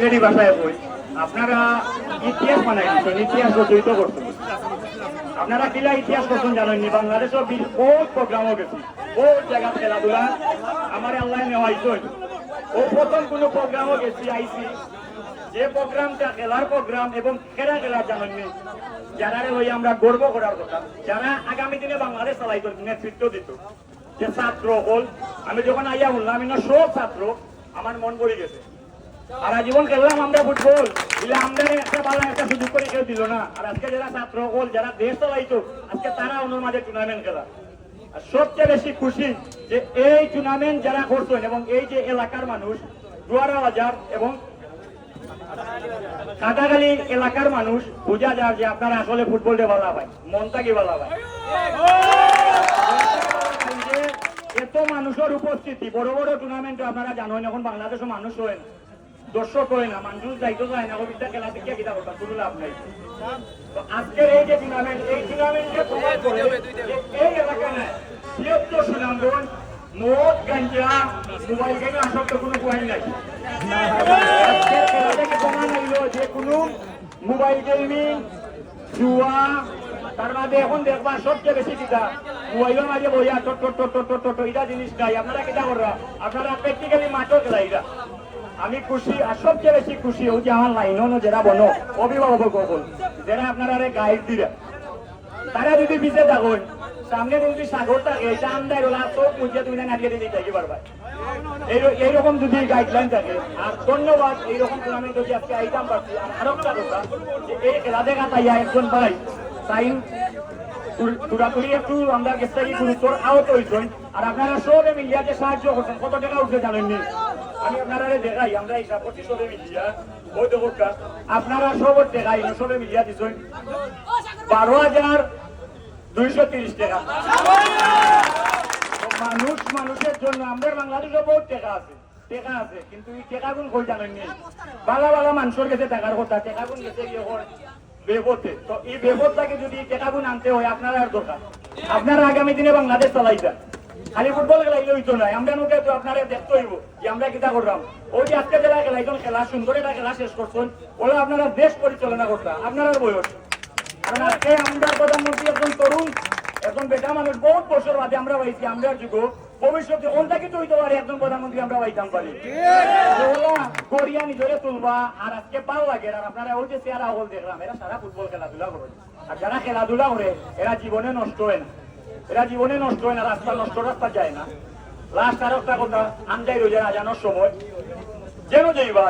সিলেটি ভাষায় কই আপনারা ইতিহাস বানাই দিচ্ছেন, ইতিহাস রচিত করছেন। আপনারা কিলা ইতিহাস করছেন জানেননি, বাংলাদেশের বহুত প্রোগ্রামও গেছি, বহুত জায়গা খেলাধুলা আমার আল্লাহ নেওয়াইছেন। ও প্রথম কোনো প্রোগ্রামও গেছি আইসি, যে প্রোগ্রামটা খেলার প্রোগ্রাম এবং খেলার জানেননি, যারা ওই আমরা গর্ব করার কথা, যারা আগামী দিনে বাংলাদেশ চালাইত, নেতৃত্ব দিত, যে ছাত্র হল, আমি যখন আইয়া বললাম আমি সব ছাত্র, আমার মন পড়ে গেছে। আর আজীবন খেললাম আমরা ফুটবল, দিলে আমরা একটা ভালো একটা সুযোগ করে কেউ দিল না। আর আজকে যারা ছাত্র হল, যারা দেশ চালাইতো, আজকে তারা অন্যর মাঝে টুর্নামেন্ট খেলা। আর সবচেয়ে বেশি খুশি যে এই টুর্নামেন্ট যারা করছেন এবং এই যে এলাকার মানুষ, দুয়ারা বাজার এবং কাটাখালী এলাকার মানুষ বোঝা যায় যে আপনারা আসলে ফুটবলটা ভালো পায়, মনটাকে ভালো পায়। এত মানুষের উপস্থিতি, বড় বড় টুর্নামেন্টে আপনারা জানেন এখন বাংলাদেশও মানুষ হয় না, দর্শক হয় না, মানুষ যাইতে চায় না, ওইটা খেলা থেকে কিনা কথা কোনো লাভ নাই। তো আজকের এই যে টুর্নামেন্ট, এই টুর্নামেন্টে প্রমাণ করে এই এলাকা নাই বৃহত্তর সুনামগঞ্জ মদ গাঞ্জা মোবাইল গেমে আসক্ত কোনো পয়েন্ট নাই। আজকের খেলা থেকে প্রমাণ হইল যে কোনো মোবাইল গেমিং, জুয়া, তার মাঝে এখন দেখবা সবচেয়ে বেশি কিতা মোবাইলের মাঝে বইয়া টোট এটা জিনিস নাই। আপনারা কিতা কররা, আপনারা প্র্যাকটিক্যালি মাঠও খেলা এটা। আমি খুশি, আর সবচেয়ে বেশি খুশি ওই যে আমার লাইনও যারা বনো অভিভাবক হল, যারা আপনারা গাইড দিরা, তারা যদি পিছিয়ে থাকুন, সামনে যদি সাগর থাকে, এটা আমদাই হল চোখ মুজিয়া তুমি নাটিয়ে দিয়ে থাকি পারবা। এইরকম যদি গাইডলাইন থাকে। আর ধন্যবাদ, এইরকম টুর্নামেন্ট যদি আজকে আইতাম পারছি। আর একটা কথা, যে এই খেলা দেখা তাইয়া একজন ভাই সাইন পুরাপুরি একটু আমরা গেছে গুরুত্বর আহত হয়েছেন। আর আপনারা সবে মিলিয়া যে সাহায্য করছেন, কত টাকা উঠে জানেননি, আমি আপনারা দেখাই, আমরা হিসাব করছি সবে মিলিয়া ওই দোকা আপনারা সব দেখাই সবে মিলিয়া দিচ্ছেন 12,230 টাকা। মানুষ মানুষের জন্য আমাদের বাংলাদেশে বহুত টাকা আছে, টাকা আছে, কিন্তু এই টাকাগুলো কই জানেননি, ভালো ভালো মানুষের কাছে টাকার কথা, টাকাগুলো গেছে গিয়ে বেপথে। তো এই বেপথটাকে যদি টাকাগুলো আনতে হয় আপনারা আর দরকার, আপনারা আগামী দিনে বাংলাদেশ চালাইবেন। খালি ফুটবল খেলাইলে হইতো না, আমরা নোকে তো আপনারা দেখতে হইব যে আমরা কিতা করলাম। ওই যে আজকে জেলা খেলাইছেন, খেলা সুন্দর একটা খেলা শেষ করছেন, ওরা আপনারা দেশ পরিচালনা করতাম আপনার বয়স। কারণ আজকে আমরা প্রধানমন্ত্রী একজন তরুণ, একজন বেটা মানুষ, বহুত বছর বাদে আমরা পাইছি। আমরা যুগ ভবিষ্যতে কোনটাকে তো হইতে পারে একজন প্রধানমন্ত্রী আমরা পাইতাম পারি, করিয়া নিজরে তুলবা। আর আজকে ভালো লাগে। আর আপনারা ওই যে চেয়ারা হল দেখলাম, এরা সারা ফুটবল খেলাধুলা করে। আর যারা খেলাধুলা করে এরা জীবনে নষ্ট হয় না, এরা জীবনে নষ্ট হয় না, রাস্তা নষ্ট রাস্তা যায় না। লাস্ট আর একটা কথা, আন্দাই রোজা আজানোর সময় যেন যাইবা